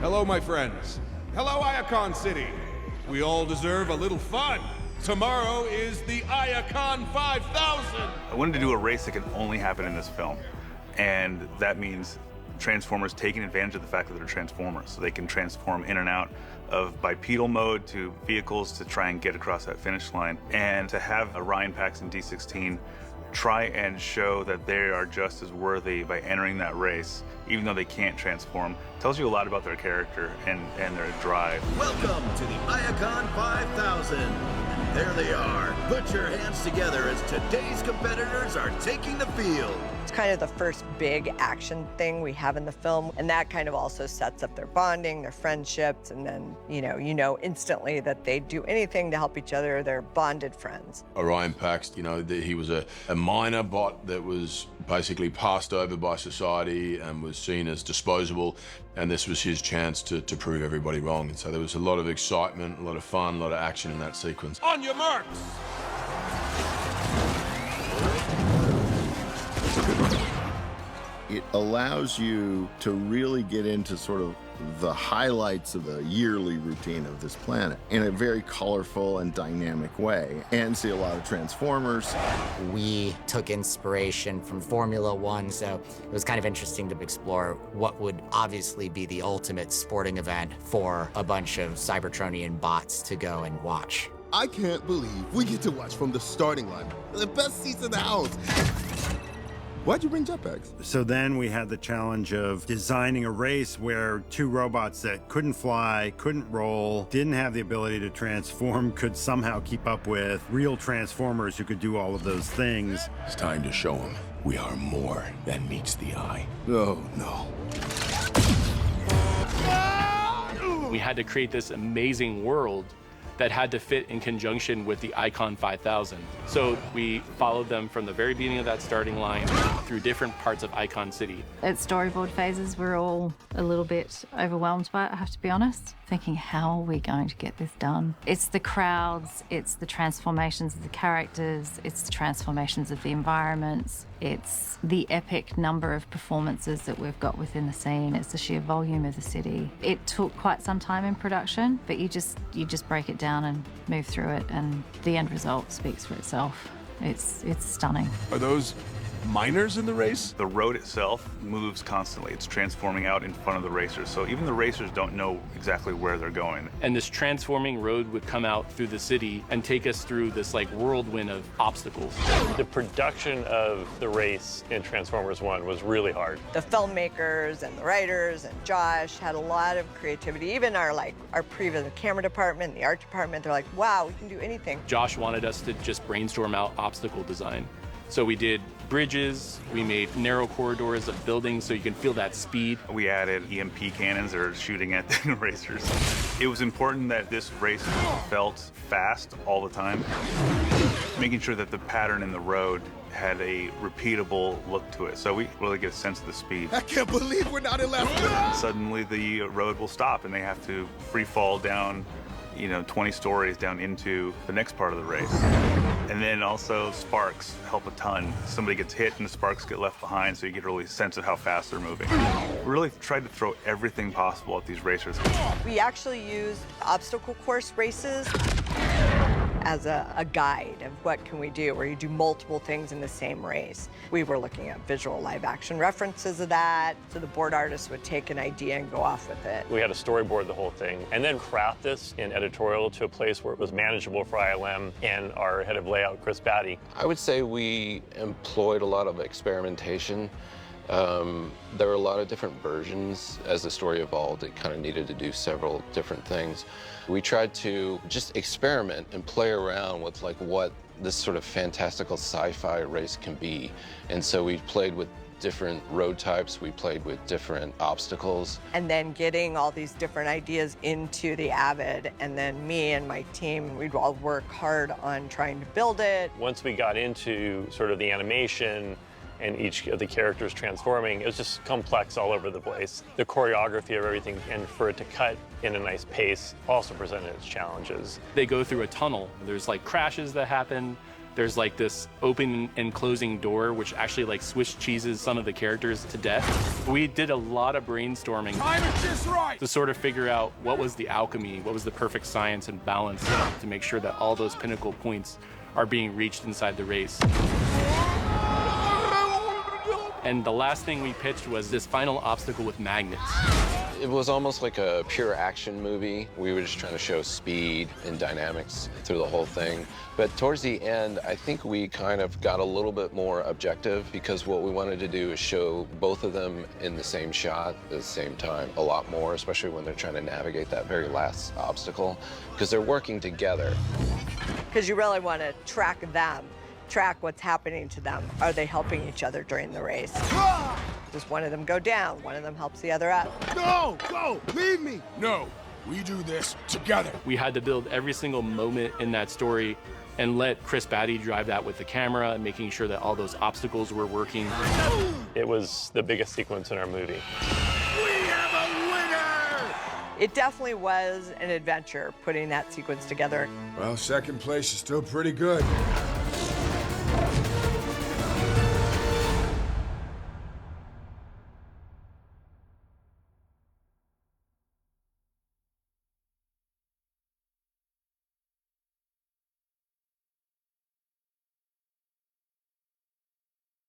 Hello, my friends. Hello, Iacon City. We all deserve a little fun. Tomorrow is the Iacon 5000. I wanted to do a race that can only happen in this film. And that means Transformers taking advantage of the fact that they're Transformers. So they can transform in and out of bipedal mode to vehicles to try and get across that finish line. And to have Orion Pax and D16 try and show that they are just as worthy by entering that race, even though they can't transform, tells you a lot about their character and their drive. Welcome to the Iacon 5000. There they are. Put your hands together as today's competitors are taking the field. It's kind of the first big action thing we have in the film, and that kind of also sets up their bonding, their friendships, and then, you know instantly that they'd do anything to help each other. They're bonded friends. Orion Pax, he was a minor bot that was basically passed over by society and was seen as disposable, and this was his chance to prove everybody wrong. And so there was a lot of excitement, a lot of fun, a lot of action in that sequence. On your marks. It allows you to really get into sort of the highlights of the yearly routine of this planet in a very colorful and dynamic way, and see a lot of Transformers. We took inspiration from Formula One, so it was kind of interesting to explore what would obviously be the ultimate sporting event for a bunch of Cybertronian bots to go and watch. I can't believe we get to watch from the starting line. The best seats in the house. Why'd you bring jetpacks? So then we had the challenge of designing a race where two robots that couldn't fly, couldn't roll, didn't have the ability to transform, could somehow keep up with real Transformers who could do all of those things. It's time to show them we are more than meets the eye. Oh, no. We had to create this amazing world that had to fit in conjunction with the Iacon 5000. So we followed them from the very beginning of that starting line through different parts of Iacon City. At storyboard phases, we're all a little bit overwhelmed by it, I have to be honest, thinking, how are we going to get this done? It's the crowds, it's the transformations of the characters, it's the transformations of the environments, it's the epic number of performances that we've got within the scene, it's the sheer volume of the city. It took quite some time in production, but you just break it down and move through it, and the end result speaks for itself. It's stunning. Are those miners in the race? The road itself moves constantly. It's transforming out in front of the racers. So even the racers don't know exactly where they're going. And this transforming road would come out through the city and take us through this like whirlwind of obstacles. The production of the race in Transformers 1 was really hard. The filmmakers and the writers and Josh had a lot of creativity. Even our previous camera department, the art department, they're like, wow, we can do anything. Josh wanted us to just brainstorm out obstacle design. So we did bridges, we made narrow corridors of buildings so you can feel that speed. We added EMP cannons that are shooting at the racers. It was important that this race felt fast all the time, making sure that the pattern in the road had a repeatable look to it. So we really get a sense of the speed. I can't believe we're not in last. Suddenly the road will stop and they have to free fall down 20 stories down into the next part of the race. And then also sparks help a ton. Somebody gets hit and the sparks get left behind, so you get a really sense of how fast they're moving. We really tried to throw everything possible at these racers. We actually used obstacle course races as a guide of what can we do, where you do multiple things in the same race. We were looking at visual live action references of that, so the board artists would take an idea and go off with it. We had to storyboard the whole thing and then craft this in editorial to a place where it was manageable for ILM and our head of layout, Chris Batty. I would say we employed a lot of experimentation. There were a lot of different versions. As the story evolved, it kind of needed to do several different things. We tried to just experiment and play around with what this sort of fantastical sci-fi race can be. And so we played with different road types, we played with different obstacles. And then getting all these different ideas into the Avid, and then me and my team, we'd all work hard on trying to build it. Once we got into sort of the animation and each of the characters transforming, it was just complex all over the place. The choreography of everything, and for it to cut in a nice pace, also presented its challenges. They go through a tunnel. There's crashes that happen. There's like this open and closing door, which actually like Swiss cheeses some of the characters to death. We did a lot of brainstorming to sort of figure out what was the alchemy, what was the perfect science and balance to make sure that all those pinnacle points are being reached inside the race. And the last thing we pitched was this final obstacle with magnets. It was almost like a pure action movie. We were just trying to show speed and dynamics through the whole thing. But towards the end, I think we kind of got a little bit more objective, because what we wanted to do is show both of them in the same shot at the same time a lot more, especially when they're trying to navigate that very last obstacle, because they're working together. Because you really want to track them, track what's happening to them. Are they helping each other during the race? Does one of them go down? One of them helps the other up? No, go, leave me. No, we do this together. We had to build every single moment in that story and let Chris Batty drive that with the camera, and making sure that all those obstacles were working. It was the biggest sequence in our movie. We have a winner! It definitely was an adventure putting that sequence together. Well, second place is still pretty good.